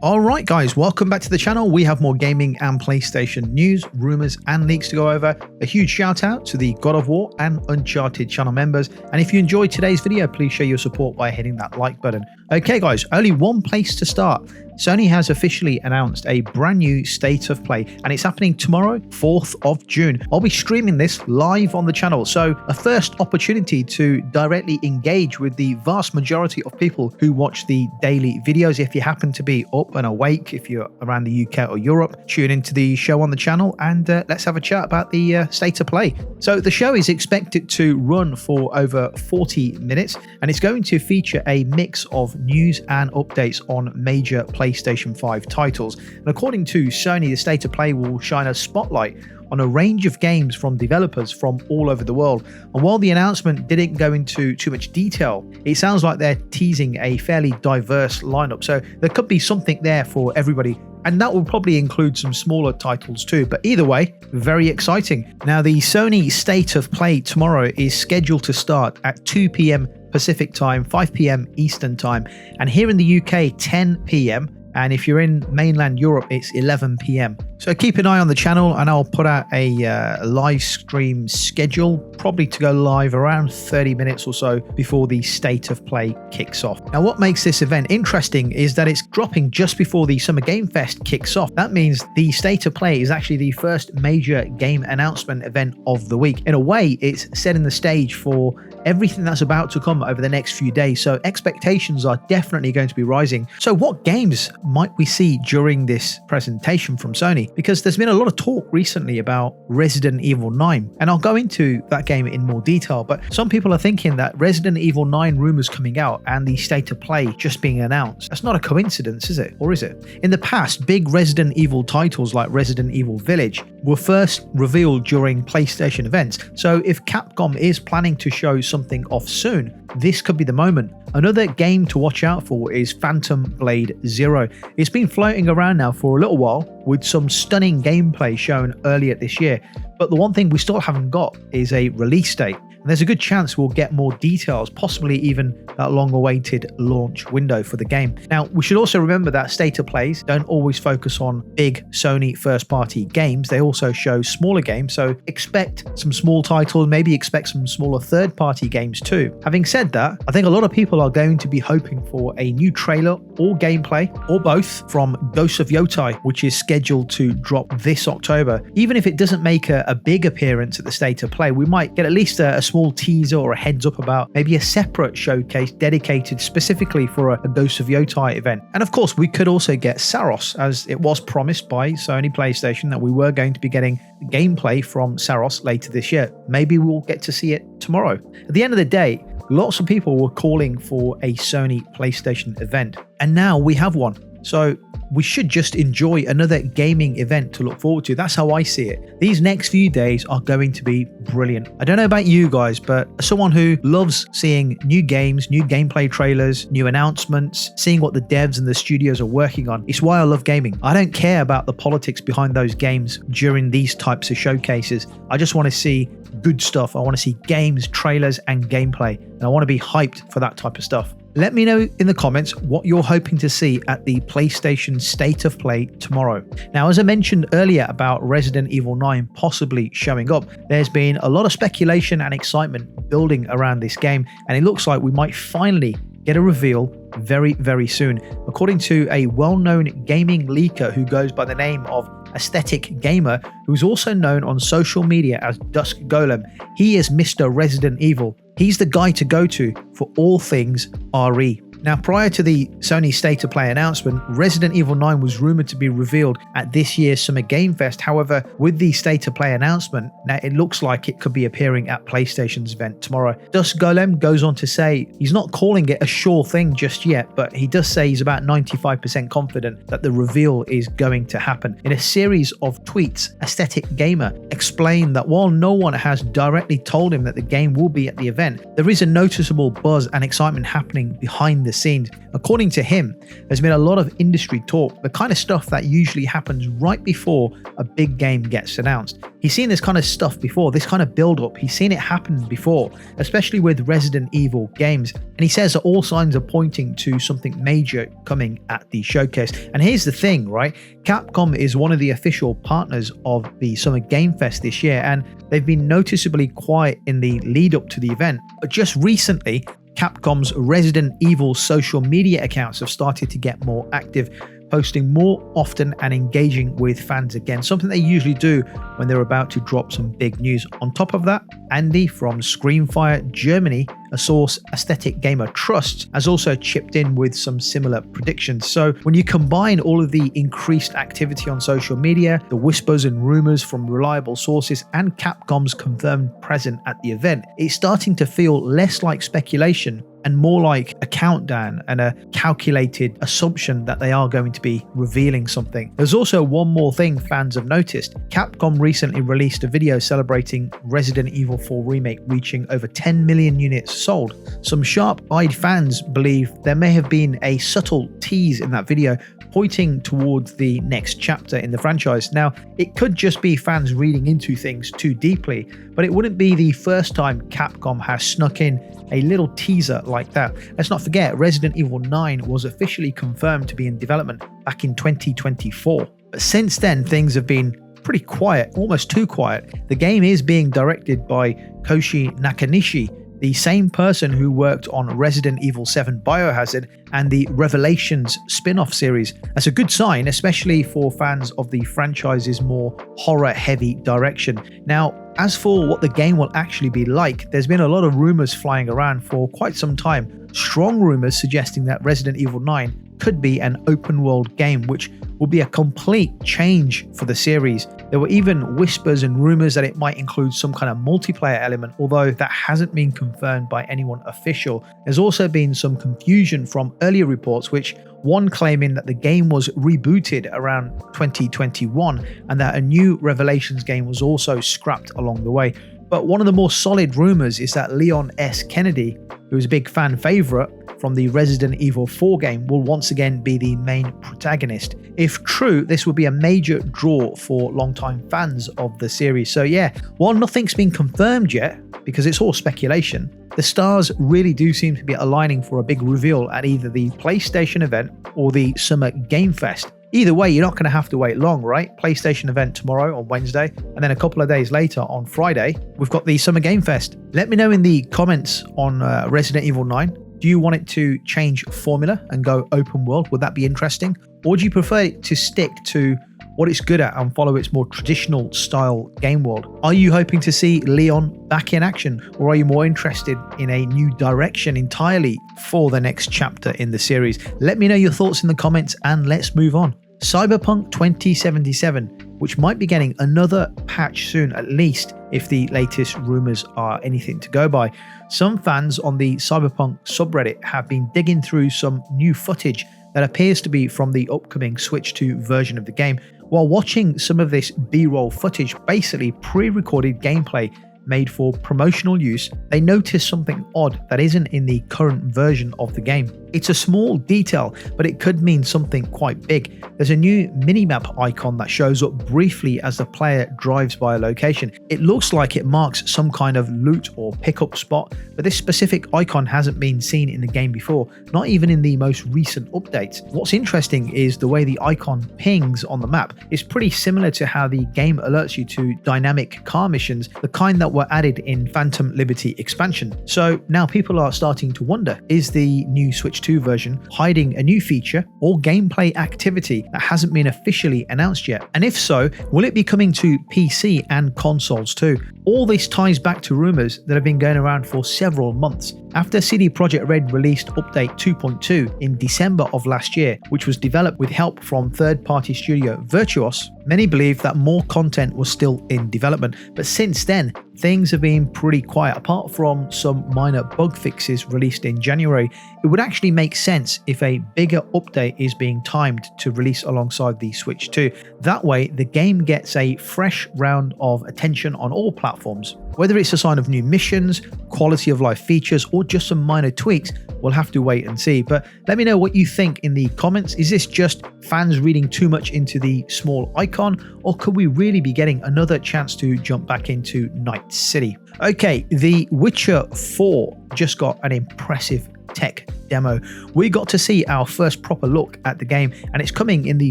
Alright guys, welcome back to the channel. We have more gaming and PlayStation news, rumours and leaks to go over. A huge shout out to the God of War and Uncharted channel members. And if you enjoyed today's video, please show your support by hitting that like button. Okay guys, only one place to start. Sony has officially announced a brand new State of Play and it's happening tomorrow, 4th of June. I'll be streaming this live on the channel, so a first opportunity to directly engage with the vast majority of people who watch the daily videos. If you happen to be up and awake, if you're around the UK or Europe, tune into the show on the channel and let's have a chat about the State of Play. So the show is expected to run for over 40 minutes and it's going to feature a mix of news and updates on major PlayStation 5 titles. And according to Sony, the State of Play will shine a spotlight on a range of games from developers from all over the world. And while the announcement didn't go into too much detail, it sounds like they're teasing a fairly diverse lineup. So there could be something there for everybody. And that will probably include some smaller titles too. But either way, very exciting. Now, the Sony State of Play tomorrow is scheduled to start at 2 p.m. Pacific time, 5 p.m. Eastern time. And here in the UK, 10 p.m. And if you're in mainland Europe, it's 11 p.m. So keep an eye on the channel and I'll put out a live stream schedule, probably to go live around 30 minutes or so before the State of Play kicks off. Now, what makes this event interesting is that it's dropping just before the Summer Game Fest kicks off. That means the State of Play is actually the first major game announcement event of the week. In a way, it's setting the stage for everything that's about to come over the next few days. So expectations are definitely going to be rising. So what games might we see during this presentation from Sony? Because there's been a lot of talk recently about Resident Evil 9, and I'll go into that game in more detail, but some people are thinking that Resident Evil 9 rumors coming out and the State of Play just being announced, that's not a coincidence, is it? Or is it? In the past, big Resident Evil titles like Resident Evil Village were first revealed during PlayStation events, so if Capcom is planning to show something off soon, this could be the moment. Another game to watch out for is Phantom Blade Zero. It's been floating around now for a little while with some stunning gameplay shown earlier this year, but the one thing we still haven't got is a release date. And there's a good chance we'll get more details, possibly even that long-awaited launch window for the game. Now, we should also remember that State of Plays don't always focus on big Sony first-party games. They also show smaller games, so expect some small titles, maybe expect some smaller third-party games too. Having said that, I think a lot of people are going to be hoping for a new trailer or gameplay, or both, from Ghost of Yotai, which is scheduled to drop this October. Even if it doesn't make a big appearance at the State of Play, we might get at least a small teaser or a heads up about maybe a separate showcase dedicated specifically for a Ghost of Yotai event. And of course, we could also get Saros, as it was promised by Sony PlayStation that we were going to be getting gameplay from Saros later this year. Maybe we'll get to see it tomorrow. At the end of the day, lots of people were calling for a Sony PlayStation event, and now we have one. So we should just enjoy another gaming event to look forward to. That's how I see it. These next few days are going to be brilliant. I don't know about you guys, but as someone who loves seeing new games, new gameplay trailers, new announcements, seeing what the devs and the studios are working on, it's why I love gaming. I don't care about the politics behind those games during these types of showcases. I just want to see good stuff. I want to see games, trailers, and gameplay. And I want to be hyped for that type of stuff. Let me know in the comments what you're hoping to see at the PlayStation State of Play tomorrow. Now, as I mentioned earlier about Resident Evil 9 possibly showing up, there's been a lot of speculation and excitement building around this game, and it looks like we might finally get a reveal very, very soon. According to a well-known gaming leaker who goes by the name of Aesthetic Gamer, who's also known on social media as Dusk Golem, he is Mr. Resident Evil. He's the guy to go to for all things RE. Now, prior to the Sony State of Play announcement, Resident Evil 9 was rumored to be revealed at this year's Summer Game Fest. However, with the State of Play announcement, now it looks like it could be appearing at PlayStation's event tomorrow. Dusk Golem goes on to say he's not calling it a sure thing just yet, but he does say he's about 95% confident that the reveal is going to happen. In a series of tweets, Aesthetic Gamer explained that while no one has directly told him that the game will be at the event, there is a noticeable buzz and excitement happening behind the scenes. According to him, there's been a lot of industry talk, the kind of stuff that usually happens right before a big game gets announced. He's seen this kind of stuff before, this kind of build-up. He's seen it happen before, especially with Resident Evil games. And he says that all signs are pointing to something major coming at the showcase. And here's the thing, right? Capcom is one of the official partners of the Summer Game Fest this year, and they've been noticeably quiet in the lead up to the event. But just recently, Capcom's Resident Evil social media accounts have started to get more active, posting more often and engaging with fans again, something they usually do when they're about to drop some big news. On top of that, Andy from Screamfire Germany, a source Aesthetic Gamer trusts, has also chipped in with some similar predictions. So when you combine all of the increased activity on social media, the whispers and rumors from reliable sources, and Capcom's confirmed presence at the event, it's starting to feel less like speculation and more like a countdown and a calculated assumption that they are going to be revealing something. There's also one more thing fans have noticed. Capcom recently released a video celebrating Resident Evil 4 Remake reaching over 10 million units sold. Some sharp-eyed fans believe there may have been a subtle tease in that video pointing towards the next chapter in the franchise. Now, it could just be fans reading into things too deeply, but it wouldn't be the first time Capcom has snuck in a little teaser like that. Let's not forget, Resident Evil 9 was officially confirmed to be in development back in 2024. But since then, things have been pretty quiet, almost too quiet. The game is being directed by Koshi Nakanishi, the same person who worked on Resident Evil 7 Biohazard and the Revelations spin-off series. That's a good sign, especially for fans of the franchise's more horror-heavy direction. Now, as for what the game will actually be like, there's been a lot of rumors flying around for quite some time. Strong rumors suggesting that Resident Evil 9 could be an open world game, which will be a complete change for the series. There were even whispers and rumors that it might include some kind of multiplayer element, although that hasn't been confirmed by anyone official. There's also been some confusion from earlier reports, which one claiming that the game was rebooted around 2021 and that a new Revelations game was also scrapped along the way. But one of the more solid rumors is that Leon S. Kennedy, who is a big fan favorite from the Resident Evil 4 game, will once again be the main protagonist. If true, this would be a major draw for longtime fans of the series. So yeah, while nothing's been confirmed yet, because it's all speculation, the stars really do seem to be aligning for a big reveal at either the PlayStation event or the Summer Game Fest. Either way, you're not going to have to wait long, right? PlayStation event tomorrow on Wednesday, and then a couple of days later on Friday, we've got the Summer Game Fest. Let me know in the comments on Resident Evil 9. Do you want it to change formula and go open world? Would that be interesting? Or do you prefer it to stick to what it's good at and follow its more traditional style game world? Are you hoping to see Leon back in action, or are you more interested in a new direction entirely for the next chapter in the series? Let me know your thoughts in the comments and let's move on. Cyberpunk 2077, which might be getting another patch soon, at least if the latest rumors are anything to go by. Some fans on the Cyberpunk subreddit have been digging through some new footage that appears to be from the upcoming Switch 2 version of the game. While watching some of this B-roll footage, basically pre-recorded gameplay made for promotional use, they noticed something odd that isn't in the current version of the game. It's a small detail, but it could mean something quite big. There's a new minimap icon that shows up briefly as the player drives by a location. It looks like it marks some kind of loot or pickup spot, but this specific icon hasn't been seen in the game before, not even in the most recent updates. What's interesting is the way the icon pings on the map. It's pretty similar to how the game alerts you to dynamic car missions, the kind that were added in Phantom Liberty expansion. So now people are starting to wonder, is the new Switch 2 version hiding a new feature or gameplay activity that hasn't been officially announced yet? And if so, will it be coming to PC and consoles too? All this ties back to rumors that have been going around for several months. After CD Projekt Red released Update 2.2 in December of last year, which was developed with help from third-party studio Virtuos, many believed that more content was still in development. But since then, things have been pretty quiet. Apart from some minor bug fixes released in January, it would actually make sense if a bigger update is being timed to release alongside the Switch 2. That way, the game gets a fresh round of attention on all platforms. Whether it's a sign of new missions, quality of life features, or just some minor tweaks, we'll have to wait and see. But let me know what you think in the comments. Is this just fans reading too much into the small icon, or could we really be getting another chance to jump back into Night City? Okay, The Witcher 4 just got an impressive tech demo. We got to see our first proper look at the game, and it's coming in the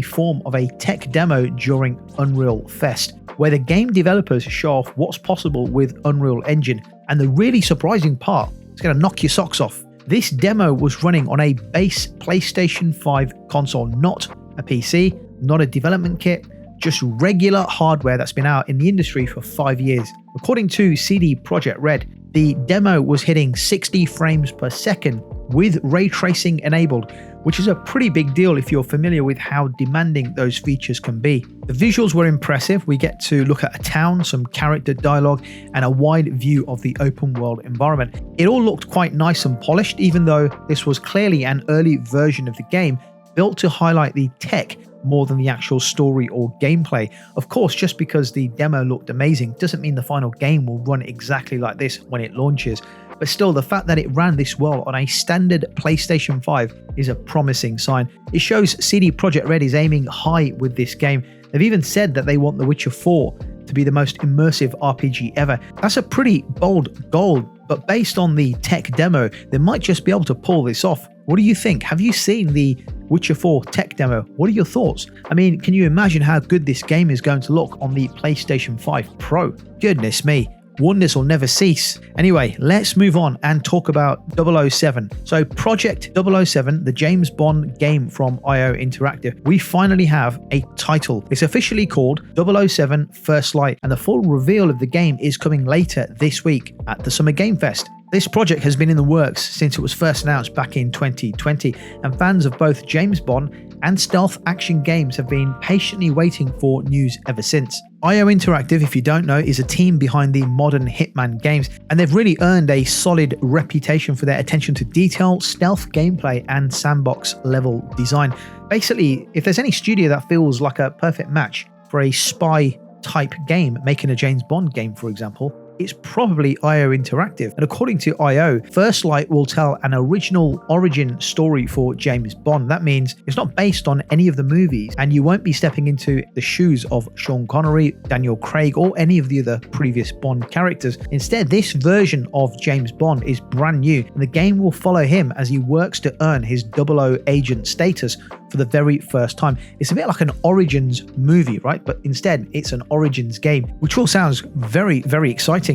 form of a tech demo during Unreal Fest, where the game developers show off what's possible with Unreal Engine. And the really surprising part, it's going to knock your socks off. This demo was running on a base PlayStation 5 console, not a PC, not a development kit, just regular hardware that's been out in the industry for 5 years. According to CD Projekt Red, the demo was hitting 60 frames per second with ray tracing enabled, which is a pretty big deal if you're familiar with how demanding those features can be. The visuals were impressive. We get to look at a town, some character dialogue, and a wide view of the open world environment. It all looked quite nice and polished, even though this was clearly an early version of the game built to highlight the tech more than the actual story or gameplay. Of course, just because the demo looked amazing doesn't mean the final game will run exactly like this when it launches. But still, the fact that it ran this well on a standard PlayStation 5 is a promising sign. It shows CD Projekt Red is aiming high with this game. They've even said that they want The Witcher 4 to be the most immersive RPG ever. That's a pretty bold goal, but based on the tech demo, they might just be able to pull this off. What do you think? Have you seen the Witcher 4 tech demo? What are your thoughts? I mean, can you imagine how good this game is going to look on the PlayStation 5 Pro? Goodness me. Wonders will never cease. Anyway, let's move on and talk about 007. So Project 007, the James Bond game from IO Interactive, we finally have a title. It's officially called 007 First Light, and the full reveal of the game is coming later this week at the Summer Game Fest. This project has been in the works since it was first announced back in 2020, and fans of both James Bond and stealth action games have been patiently waiting for news ever since. IO Interactive, if you don't know, is a team behind the modern Hitman games, and they've really earned a solid reputation for their attention to detail, stealth gameplay, and sandbox level design. Basically, if there's any studio that feels like a perfect match for a spy type game, making a James Bond game, for example, it's probably IO Interactive. And according to IO, First Light will tell an original origin story for James Bond. That means it's not based on any of the movies, and you won't be stepping into the shoes of Sean Connery, Daniel Craig, or any of the other previous Bond characters. Instead, this version of James Bond is brand new, and the game will follow him as he works to earn his 00 agent status for the very first time. It's a bit like an Origins movie, right? But instead, it's an Origins game, which all sounds very, very exciting.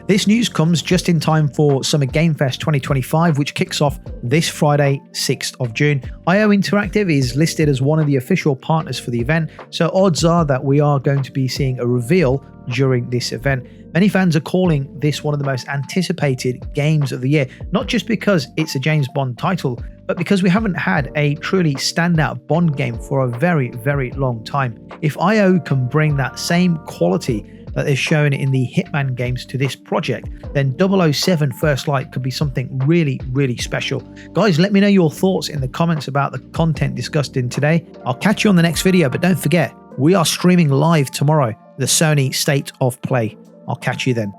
This news comes just in time for Summer Game Fest 2025, which kicks off this Friday, 6th of June. IO Interactive is listed as one of the official partners for the event, so odds are that we are going to be seeing a reveal during this event. Many fans are calling this one of the most anticipated games of the year, not just because it's a James Bond title, but because we haven't had a truly standout Bond game for a very, very long time. If IO can bring that same quality that they've shown in the Hitman games to this project, then 007 First Light could be something really, really special. Guys, let me know your thoughts in the comments about the content discussed in today. I'll catch you on the next video, but don't forget, we are streaming live tomorrow, the Sony State of Play. I'll catch you then.